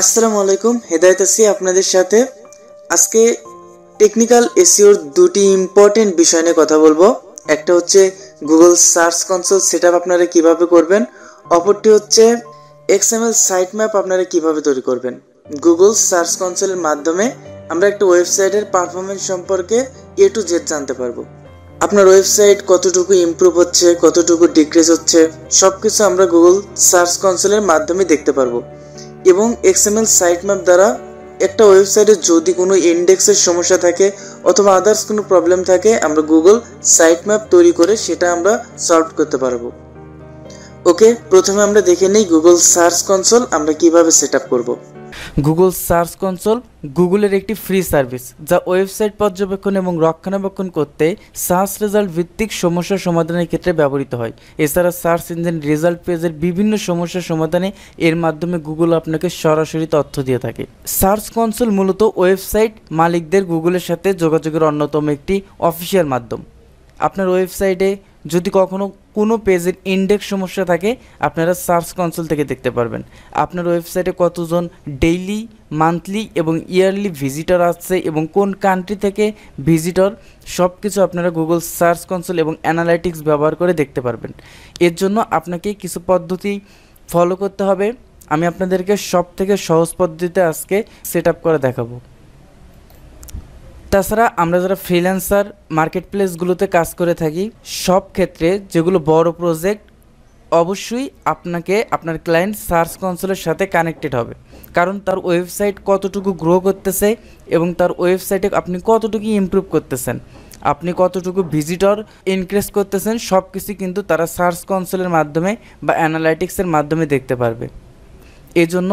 আসসালামু আলাইকুম, হেদায়েত আছি আপনাদের সাথে। আজকে টেকনিক্যাল এসইওর দুটি ইম্পর্টেন্ট বিষয় নিয়ে কথা বলবো। একটা হচ্ছে গুগল সার্চ কনসোল সেটআপ আপনারা কিভাবে করবেন, অপরটি হচ্ছে XML সাইটম্যাপ আপনারা কিভাবে তৈরি করবেন। গুগল সার্চ কনসোলের মাধ্যমে আমরা একটা ওয়েবসাইটের পারফরমেন্স সম্পর্কে A to Z জানতে পারবো। আপনার ওয়েবসাইট কতটুকু ইমপ্রুভ হচ্ছে, কতটুকু ডিক্রিজ হচ্ছে, সবকিছু আমরা গুগল সার্চ কনসোলের মাধ্যমে দেখতে পারবো। এবং XML সাইটম্যাপ দ্বারা একটা ওয়েবসাইটে যদি কোনো ইন্ডেক্সের সমস্যা থাকে অথবা আদার্স কোনো প্রবলেম থাকে, আমরা গুগল সাইটম্যাপ তৈরি করে সেটা আমরা সলভ করতে পারবো। ওকে, প্রথমে আমরা দেখে নেই গুগল সার্চ কনসোল আমরা কিভাবে সেটআপ করব। গুগল সার্চ কনসোল গুগলের একটি ফ্রি সার্ভিস যা ওয়েবসাইট পর্যবেক্ষণ এবং রক্ষণাবেক্ষণ করতে সার্চ রেজাল্ট ভিত্তিক সমস্যা সমাধানের ক্ষেত্রে ব্যবহৃত হয়। এছাড়া সার্চ ইঞ্জিন রেজাল্ট পেজের বিভিন্ন সমস্যা সমাধানে এর মাধ্যমে গুগল আপনাকে সরাসরি তথ্য দিয়ে থাকে। সার্চ কনসোল মূলত ওয়েবসাইট মালিকদের গুগলের সাথে যোগাযোগের অন্যতম একটি অফিসিয়াল মাধ্যম। আপনার ওয়েবসাইটে যদি কখনো কোনো পেজের ইন্ডেক্স সমস্যা থাকে আপনারা সার্চ কনসোল থেকে দেখতে পারবেন। আপনার ওয়েবসাইটে কতজন ডেইলি, মান্থলি এবং ইয়ারলি ভিজিটর আসছে এবং কোন কান্ট্রি থেকে ভিজিটর, সব কিছু আপনারা গুগল সার্চ কনসোল এবং অ্যানালাইটিক্স ব্যবহার করে দেখতে পারবেন। এর জন্য আপনাকে কিছু পদ্ধতি ফলো করতে হবে। আমি আপনাদেরকে সব থেকে সহজ পদ্ধতিতে আজকে সেট আপ করে দেখাবো। তাছাড়া আমরা যারা ফ্রিল্যান্সার মার্কেট প্লেসগুলোতে কাজ করে থাকি, সব ক্ষেত্রে যেগুলো বড় প্রজেক্ট, অবশ্যই আপনাকে আপনার ক্লায়েন্ট সার্চ কনসোলের সাথে কানেক্টেড হবে, কারণ তার ওয়েবসাইট কতটুকু গ্রো করতেছে এবং তার ওয়েবসাইটে আপনি কতটুকু ইমপ্রুভ করতেছেন, আপনি কতটুকু ভিজিটর ইনক্রিজ করতেছেন, সব কিছু কিন্তু তারা সার্চ কনসোলের মাধ্যমে বা অ্যানালাইটিক্সের মাধ্যমে দেখতে পারবে। এই জন্য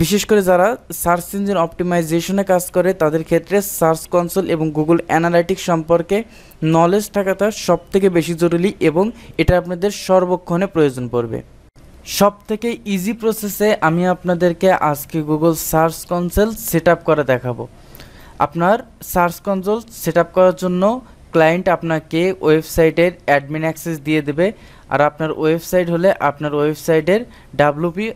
বিশেষ করে যারা সার্চ ইঞ্জিন অপটিমাইজেশনে কাজ করে তাদের ক্ষেত্রে সার্চ কনসোল এবং গুগল অ্যানালাইটিক্স সম্পর্কে নলেজ থাকাটা সবথেকে বেশি জরুরি এবং এটা আপনাদের সর্বক্ষণে প্রয়োজন পড়বে। সবথেকে ইজি প্রসেসে আমি আপনাদেরকে আজকে Google search console set up করে দেখাবো। আপনার সার্চ কনসোল সেট আপ করার জন্য ক্লায়েন্ট আপনাকে ওয়েবসাইটের অ্যাডমিন অ্যাক্সেস দিয়ে দেবে, আর আপনার ওয়েবসাইট হলে আপনার ওয়েবসাইটের ডাব্লিউপি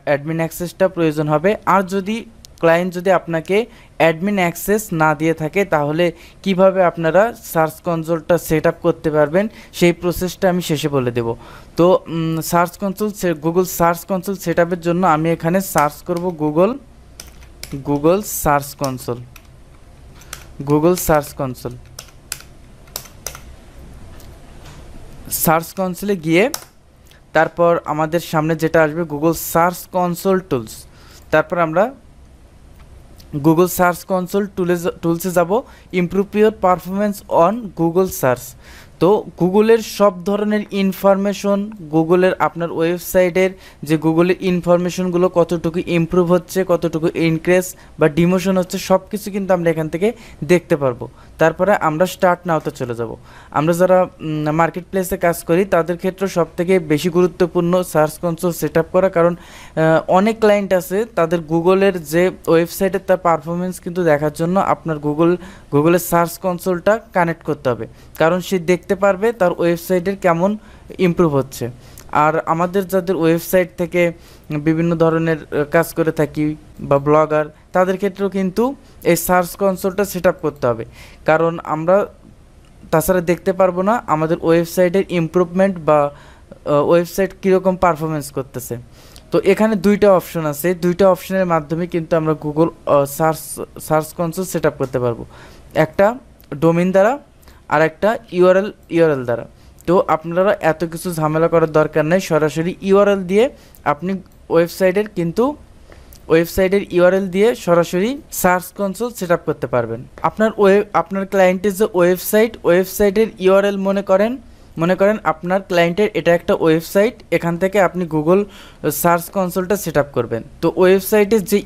অ্যাডমিন অ্যাক্সেসটা প্রয়োজন হবে। আর যদি ক্লায়েন্ট যদি আপনাকে অ্যাডমিন অ্যাক্সেস না দিয়ে থাকে তাহলে কিভাবে আপনারা সার্চ কনসোলটা সেট আপ করতে পারবেন সেই প্রসেসটা আমি শেষে বলে দেব। তো search console Google search console set আপের জন্য আমি এখানে সার্চ করব গুগল সার্চ কনসোল। সার্চ কনসোলে গিয়ে তারপর আমাদের সামনে যেটা আসবে গুগল সার্চ কনসোল টুলস, তারপর আমরা গুগল সার্চ কনসোল টুলসে যাব। Improve your performance on Google search. তো গুগলের সব ধরনের ইনফরমেশন, গুগলের আপনার ওয়েবসাইটের যে গুগলের ইনফরমেশনগুলো কতটুকু ইমপ্রুভ হচ্ছে, কতটুকু ইনক্রিজ বা ডিমোশন হচ্ছে, সব কিছু কিন্তু আমরা এখান থেকে দেখতে পারবো। তারপরে আমরা স্টার্ট নাওতে চলে যাব। আমরা যারা মার্কেট প্লেসে কাজ করি তাদের ক্ষেত্রে সবথেকে বেশি গুরুত্বপূর্ণ সার্চ কনসোল সেট আপ করা, কারণ অনেক ক্লায়েন্ট আছে তাদের গুগলের যে ওয়েবসাইটের তার পারফরমেন্স কিন্তু দেখার জন্য আপনার গুগলের সার্চ কনসোলটা কানেক্ট করতে হবে, কারণ সে দেখতে পারবে তার ওয়েবসাইটের কেমন ইমপ্রুভ হচ্ছে। আর আমাদের যাদের ওয়েবসাইট থেকে বিভিন্ন ধরনের কাজ করে থাকি বা ব্লগার, তাদের ক্ষেত্রেও কিন্তু এই সার্চ কনসোলটা সেট আপ করতে হবে, কারণ আমরা তাছাড়া দেখতে পারবো না আমাদের ওয়েবসাইটের ইমপ্রুভমেন্ট বা ওয়েবসাইট কীরকম পারফরমেন্স করতেছে। তো এখানে দুইটা অপশন আছে, দুইটা অপশনের মাধ্যমে কিন্তু আমরা Google search console set up করতে পারবো, একটা ডোমেইন দ্বারা আর একটা ইউআরএল দ্বারা। তো আপনারা এত কিছু ঝামেলা করার দরকার নেই, সরাসরি ইউআরএল দিয়ে আপনি ওয়েবসাইটের ইউআরএল দিয়ে সরাসরি সার্চ কনসোল সেট আপ করতে পারবেন। আপনার ক্লায়েন্টের যে ওয়েবসাইটের ইউআরএল মনে করেন আপনার ক্লায়েন্টের এটা একটা ওয়েবসাইট, এখান থেকে আপনি গুগল সার্চ কনসোলটা সেট আপ করবেন। তো ওয়েবসাইটের যে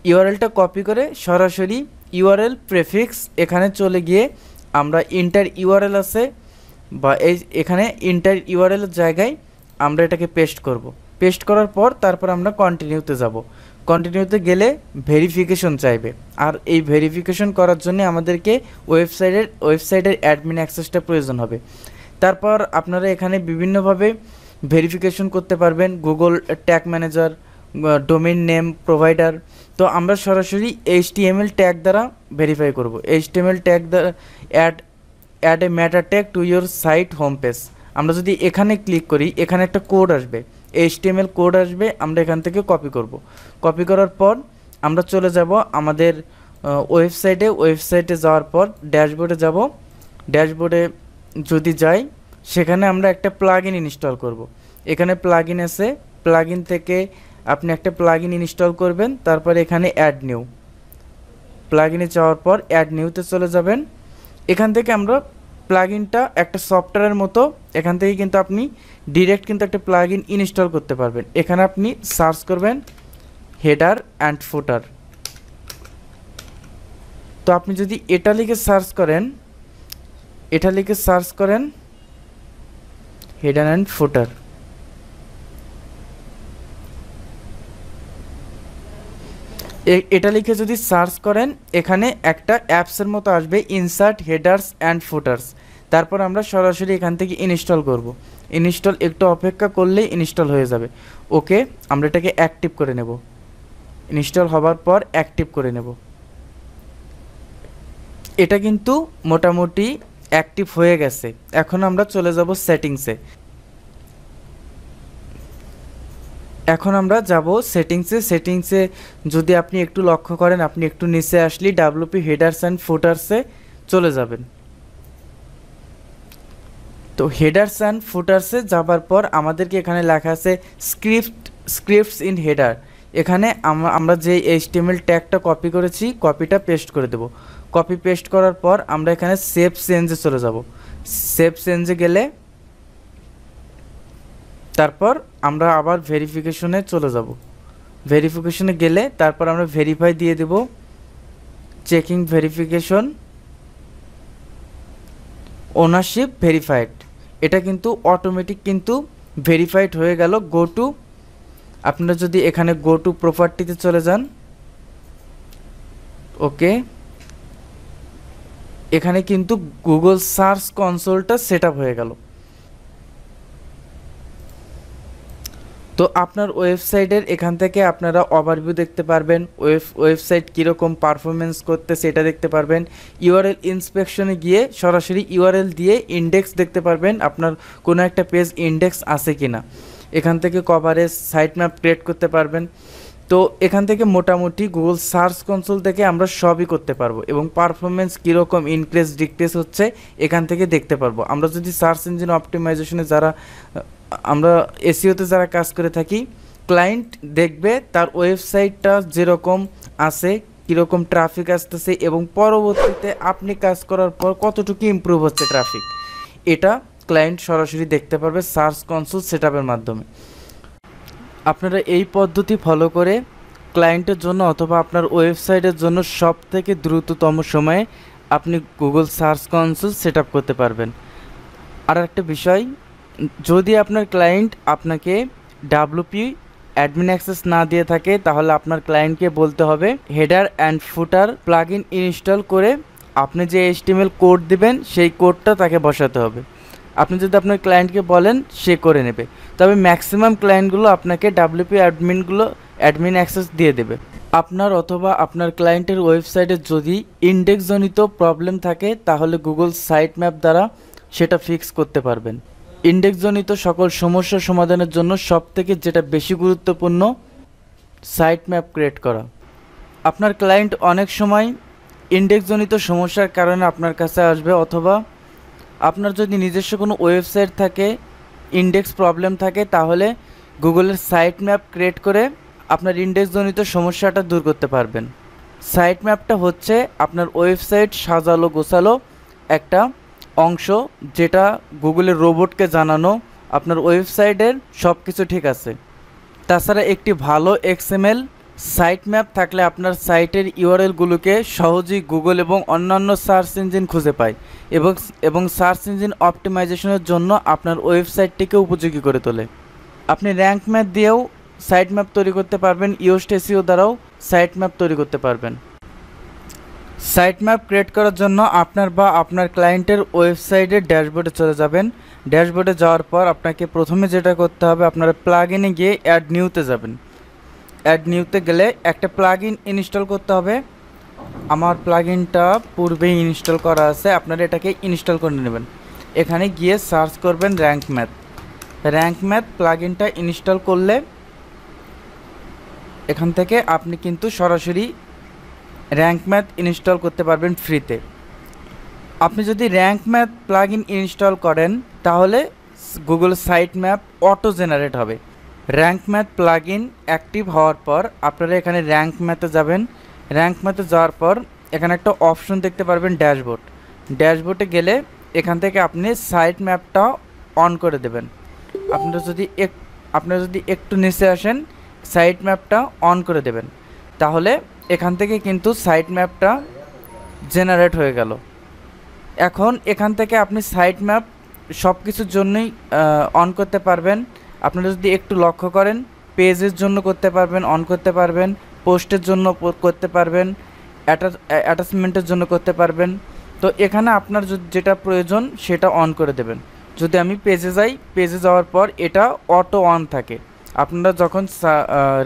ইউআরএলটা কপি করে সরাসরি ইউআরএল প্রেফিক্স এখানে চলে গিয়ে আমরা ইন্টার ইউআরএল আছে বা এখানে ইন্টার ইউআরএলের জায়গায় আমরা এটাকে পেস্ট করব। পেস্ট করার পর তারপর আমরা কন্টিনিউতে যাব। কন্টিনিউতে গেলে ভেরিফিকেশন চাইবে, আর এই ভেরিফিকেশন করার জন্য আমাদেরকে ওয়েবসাইটের অ্যাডমিন অ্যাক্সেসটা প্রয়োজন হবে। তারপর আপনারা এখানে বিভিন্নভাবে ভেরিফিকেশন করতে পারবেন। Google tag manager, domain name, provider. তো আমরা সরাসরি HTML ট্যাগ দ্বারা ভেরিফাই করব। HTML ট্যাগ দ্বারা add a meta tag to your site home page. আমরা যদি এখানে ক্লিক করি, এখানে একটা কোড আসবে, HTML কোড আসবে, আমরা এখান থেকে কপি করব। কপি করার পর আমরা চলে যাব আমাদের ওয়েবসাইটে যাওয়ার পর ড্যাশবোর্ডে যাব। ড্যাশবোর্ডে যদি যাই, সেখানে আমরা একটা প্লাগইন ইনস্টল করব। এখানে প্লাগইন আছে, প্লাগইন থেকে আপনি একটা প্লাগইন ইনস্টল করবেন। তারপর এখানে অ্যাড নিউ, প্লাগইনে যাওয়ার পর অ্যাড নিউতে চলে যাবেন। এখান থেকে আমরা প্লাগইনটা একটা সফটওয়্যারের মতো, এখান থেকে কিন্তু আপনি ডিরেক্ট কিন্তু একটা প্লাগইন ইনস্টল করতে পারবেন। এখানে আপনি সার্চ করবেন হেডার অ্যান্ড ফুটার। তো আপনি যদি এটা লিখে সার্চ করেন হেডার অ্যান্ড ফুটার, এটা লিখে যদি সার্চ করেন, এখানে একটা অ্যাপসের মতো আসবে, ইনসার্ট হেডার্স অ্যান্ড ফুটার্স। তারপর আমরা সরাসরি এখান থেকে ইনস্টল করব। ইনস্টল একটু অপেক্ষা করলেই ইনস্টল হয়ে যাবে। ওকে, আমরা এটাকে অ্যাক্টিভ করে নেব। ইনস্টল হবার পর অ্যাক্টিভ করে নেব। এটা কিন্তু মোটামুটি অ্যাক্টিভ হয়ে গেছে। এখন আমরা চলে যাব সেটিংসে। এখন আমরা যাব সেটিংসে যদি আপনি একটু লক্ষ্য করেন, আপনি একটু নিচে আসলেই WP হেডার্স অ্যান্ড ফুটার্সে চলে যাবেন। তো হেডার্স অ্যান্ড ফুটার্সে যাবার পর আমাদেরকে এখানে লেখা আছে স্ক্রিপ্টস ইন হেডার। এখানে আমরা যে HTML ট্যাগটা কপি করেছি, কপিটা পেস্ট করে দেব। কপি পেস্ট করার পর আমরা এখানে সেভ চেঞ্জে চলে যাব। সেভ চেঞ্জে গেলে তারপর আমরা আবার ভেরিফিকেশনে চলে যাব। ভেরিফিকেশনে গেলে তারপর আমরা ভেরিফাই দিয়ে দেব, চেকিং ভেরিফিকেশন, ওনারশিপ ভেরিফাইড। এটা কিন্তু অটোমেটিক কিন্তু ভেরিফাইড হয়ে গেল। আপনারা যদি এখানে গো টু প্রপার্টিতে চলে যান, ওকে, এখানে কিন্তু গুগল সার্চ কনসোলটা সেট আপ হয়ে গেল। তো আপনার ওয়েবসাইটের এখান থেকে আপনারা ওভারভিউ দেখতে পারবেন, ওয়েবসাইট কীরকম পারফরমেন্স করতে সেটা দেখতে পারবেন। ইউআরএল ইন্সপেকশনে গিয়ে সরাসরি ইউআরএল দিয়ে ইন্ডেক্স দেখতে পারবেন, আপনার কোনো একটা পেজ ইন্ডেক্স আছে কি না। এখান থেকে কভারেজ, সাইট ম্যাপ ক্রিয়েট করতে পারবেন। তো এখান থেকে মোটামুটি গুগল সার্চ কনসোল থেকে আমরা সবই করতে পারবো, এবং পারফরমেন্স কীরকম ইনক্রিজ ডিক্রিজ হচ্ছে এখান থেকে দেখতে পারবো। আমরা যদি সার্চ ইঞ্জিন অপটিমাইজেশনে আমরা এসইওতে যারা কাজ করে থাকি, ক্লায়েন্ট দেখবে তার ওয়েবসাইটটা যেরকম আছে, কীরকম ট্রাফিক আসতেছে, এবং পরবর্তীতে আপনি কাজ করার পর কতটুকু ইমপ্রুভ হচ্ছে ট্রাফিক, এটা ক্লায়েন্ট সরাসরি দেখতে পারবে সার্চ কনসোল সেটআপের মাধ্যমে। আপনারা এই পদ্ধতি ফলো করে ক্লায়েন্টের জন্য অথবা আপনার ওয়েবসাইটের জন্য সবথেকে দ্রুততম সময়ে আপনি গুগল সার্চ কনসোল সেটআপ করতে পারবেন। আর একটা বিষয়, যদি আপনার ক্লায়েন্ট আপনাকে WP অ্যাডমিন অ্যাক্সেস না দিয়ে থাকে, তাহলে আপনার ক্লায়েন্টকে বলতে হবে header and footer plugin install করে আপনি যে HTML কোড দিবেন সেই কোডটা তাকে বসাতে হবে। আপনি যদি আপনার ক্লায়েন্টকে বলেন, সে করে নেবে। তবে ম্যাক্সিমাম ক্লায়েন্টগুলো আপনাকে WP অ্যাডমিন অ্যাক্সেস দিয়ে দেবে। আপনার অথবা আপনার ক্লায়েন্টের ওয়েবসাইটে যদি ইন্ডেক্সজনিত প্রবলেম থাকে, তাহলে গুগল সাইট ম্যাপ দ্বারা সেটা ফিক্স করতে পারবেন। ইন্ডেক্সজনিত সকল সমস্যা সমাধানের জন্য সবথেকে যেটা বেশি গুরুত্বপূর্ণ, সাইট ম্যাপ ক্রিয়েট করা। আপনার ক্লায়েন্ট অনেক সময় ইন্ডেক্সজনিত সমস্যার কারণে আপনার কাছে আসবে, অথবা আপনার যদি নিজস্ব কোনো ওয়েবসাইট থাকে, ইন্ডেক্স প্রবলেম থাকে, তাহলে গুগলের সাইট ম্যাপ ক্রিয়েট করে আপনার ইন্ডেক্সজনিত সমস্যাটা দূর করতে পারবেন। সাইট ম্যাপটা হচ্ছে আপনার ওয়েবসাইট সাজালো গোছালো একটা অংশ, যেটা গুগলের রোবটকে জানানো আপনার ওয়েবসাইটের সব কিছু ঠিক আছে। তাছাড়া একটি ভালো XML সাইট ম্যাপ থাকলে আপনার সাইটের ইউআরএলগুলোকে সহজেই গুগল এবং অন্যান্য সার্চ ইঞ্জিন খুঁজে পায়, এবং সার্চ ইঞ্জিন অপটিমাইজেশনের জন্য আপনার ওয়েবসাইটটিকে উপযোগী করে তোলে। আপনি র্যাঙ্ক ম্যাপ দিয়েও সাইট ম্যাপ তৈরি করতে পারবেন, Rated SEO দ্বারাও সাইট ম্যাপ তৈরি করতে পারবেন। সাইট ম্যাপ ক্রিয়েট করার জন্য আপনার বা আপনার ক্লায়েন্টের ওয়েবসাইটের ড্যাশবোর্ডে চলে যাবেন। ড্যাশবোর্ডে যাওয়ার পর আপনাকে প্রথমে যেটা করতে হবে, আপনারা প্লাগইনে গিয়ে অ্যাড নিউতে যাবেন। অ্যাড নিউতে গেলে একটা প্লাগইন ইনস্টল করতে হবে। আমার প্লাগইনটা পূর্বেই ইনস্টল করা আছে, আপনারা এটাকে ইনস্টল করে নেবেন। এখানে গিয়ে সার্চ করবেন র্যাঙ্ক ম্যাথ প্লাগইনটা ইনস্টল করলে এখান থেকে আপনি কিন্তু সরাসরি র্যাঙ্ক ম্যাথ ইনস্টল করতে পারবেন ফ্রিতে। আপনি যদি র্যাঙ্ক ম্যাথ প্লাগইন ইনস্টল করেন তাহলে Google site map auto generate হবে। র্যাঙ্ক ম্যাথ প্লাগইন অ্যাক্টিভ হওয়ার পর আপনারা এখানে র্যাঙ্ক ম্যাথে যাবেন। র্যাঙ্ক ম্যাথে যাওয়ার পর এখানে একটা অপশন দেখতে পারবেন ড্যাশবোর্ডে গেলে এখান থেকে আপনি সাইট ম্যাপটা অন করে দেবেন। আপনারা যদি একটু নিচে আসেন, সাইট ম্যাপটা অন করে দেবেন, তাহলে এখান থেকে কিন্তু সাইট ম্যাপটা জেনারেট হয়ে গেল। এখন এখান থেকে আপনি সাইট ম্যাপ সব কিছুর জন্যই অন করতে পারবেন। আপনারা যদি একটু লক্ষ্য করেন, পেজের জন্য করতে পারবেন, অন করতে পারবেন, পোস্টের জন্য করতে পারবেন, অ্যাটাচমেন্টের জন্য করতে পারবেন। তো এখানে আপনার যেটা প্রয়োজন সেটা অন করে দেবেন। যদি আমি পেজে যাই, পেজে যাওয়ার পর এটা অটো অন থাকে। আপনারা যখন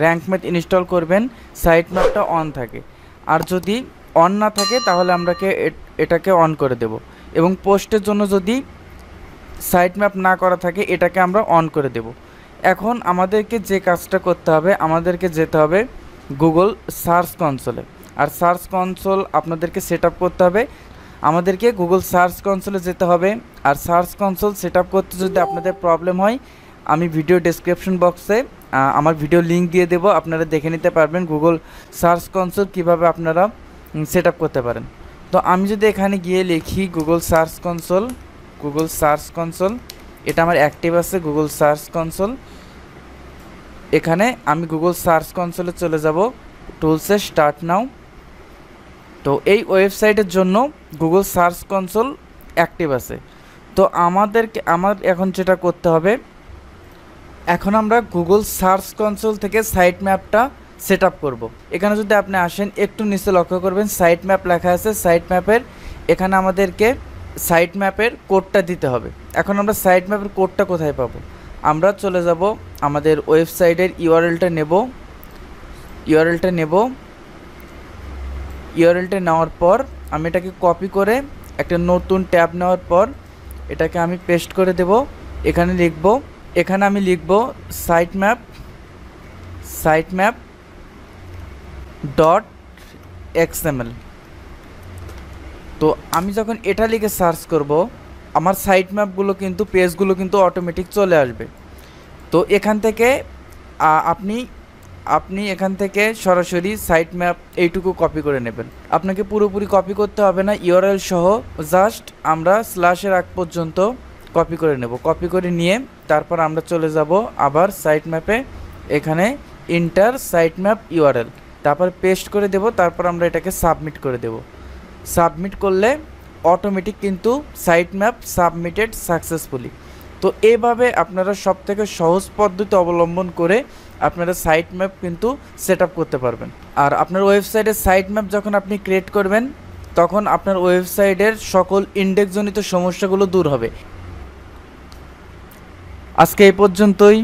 র্যাঙ্ক ম্যাথ ইনস্টল করবেন সাইট ম্যাপটা অন থাকে, আর যদি অন না থাকে তাহলে আমরাকে এটাকে অন করে দেব। এবং পোস্টের জন্য যদি সাইট ম্যাপ না করা থাকে এটাকে আমরা অন করে দেব। এখন আমাদেরকে যে কাজটা করতে হবে, আমাদেরকে যেতে হবে গুগল সার্চ কনসোলে। আর সার্চ কনসোল আপনাদেরকে সেট আপ করতে হবে। আমাদেরকে গুগল সার্চ কনসোলে যেতে হবে। আর সার্চ কনসোল সেট আপ করতে যদি আপনাদের প্রবলেম হয়, আমি ভিডিও ডেসক্রিপশন বক্সে আমার ভিডিও লিঙ্ক দিয়ে দেবো, আপনারা দেখে নিতে পারবেন গুগল সার্চ কনসোল কীভাবে আপনারা সেট আপ করতে পারেন। তো আমি যদি এখানে গিয়ে লিখি গুগল সার্চ কনসোল, এটা আমার অ্যাক্টিভ আছে গুগল সার্চ কনসোল। এখানে আমি গুগল সার্চ কনসোলে চলে যাব, টুলসে স্টার্ট নাও। তো এই ওয়েবসাইটের জন্য গুগল সার্চ কনসোল অ্যাক্টিভ আছে। তো আমার এখন যেটা করতে হবে, এখন আমরা গুগল সার্চ কনসোল থেকে সাইট ম্যাপটা সেট আপ করবো। এখানে যদি আপনি আসেন, একটু নিচে লক্ষ্য করবেন সাইট ম্যাপ লেখা আছে। সাইট ম্যাপের এখানে আমাদেরকে সাইট ম্যাপের কোডটা দিতে হবে। এখন আমরা সাইট ম্যাপের কোডটা কোথায় পাবো? আমরা চলে যাব আমাদের ওয়েবসাইটের ইউআরএলটা নেওয়ার পর আমি এটাকে কপি করে একটা নতুন ট্যাব নেওয়ার পর এটাকে আমি পেস্ট করে দেব। এখানে আমি লিখব সাইটম্যাপ .xml। তো আমি যখন এটা লিখে সার্চ করব, আমার সাইট ম্যাপগুলো কিন্তু পেজগুলো কিন্তু অটোমেটিক চলে আসবে। তো এখান থেকে আপনি এখান থেকে সরাসরি সাইট ম্যাপ এইটুকু কপি করে নেবেন। আপনাকে পুরোপুরি কপি করতে হবে না, ইউআরএল সহ জাস্ট আমরা স্ল্যাশের আগ পর্যন্ত কপি করে নেব। কপি করে নিয়ে তারপর আমরা চলে যাব আবার সাইট ম্যাপে, এখানে ইন্টার সাইট ম্যাপ ইউআরএল, তারপর পেস্ট করে দেব। তারপর আমরা এটাকে সাবমিট করে দেব। সাবমিট করলে অটোমেটিক কিন্তু সাইট ম্যাপ সাবমিটেড সাকসেসফুলি। তো এইভাবে আপনারা সবথেকে সহজ পদ্ধতি অবলম্বন করে আপনারা সাইট ম্যাপ কিন্তু সেট আপ করতে পারবেন। আর আপনার ওয়েবসাইটের সাইট ম্যাপ যখন আপনি ক্রিয়েট করবেন, তখন আপনার ওয়েবসাইটের সকল ইন্ডেক্সজনিত সমস্যাগুলো দূর হবে। আজকে এই পর্যন্তই।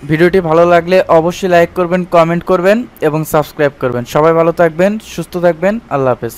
ভিডিওটি ভালো লাগলে অবশ্যই লাইক করবেন, কমেন্ট করবেন এবং সাবস্ক্রাইব করবেন। সবাই ভালো থাকবেন, সুস্থ থাকবেন। আল্লাহ হাফেজ।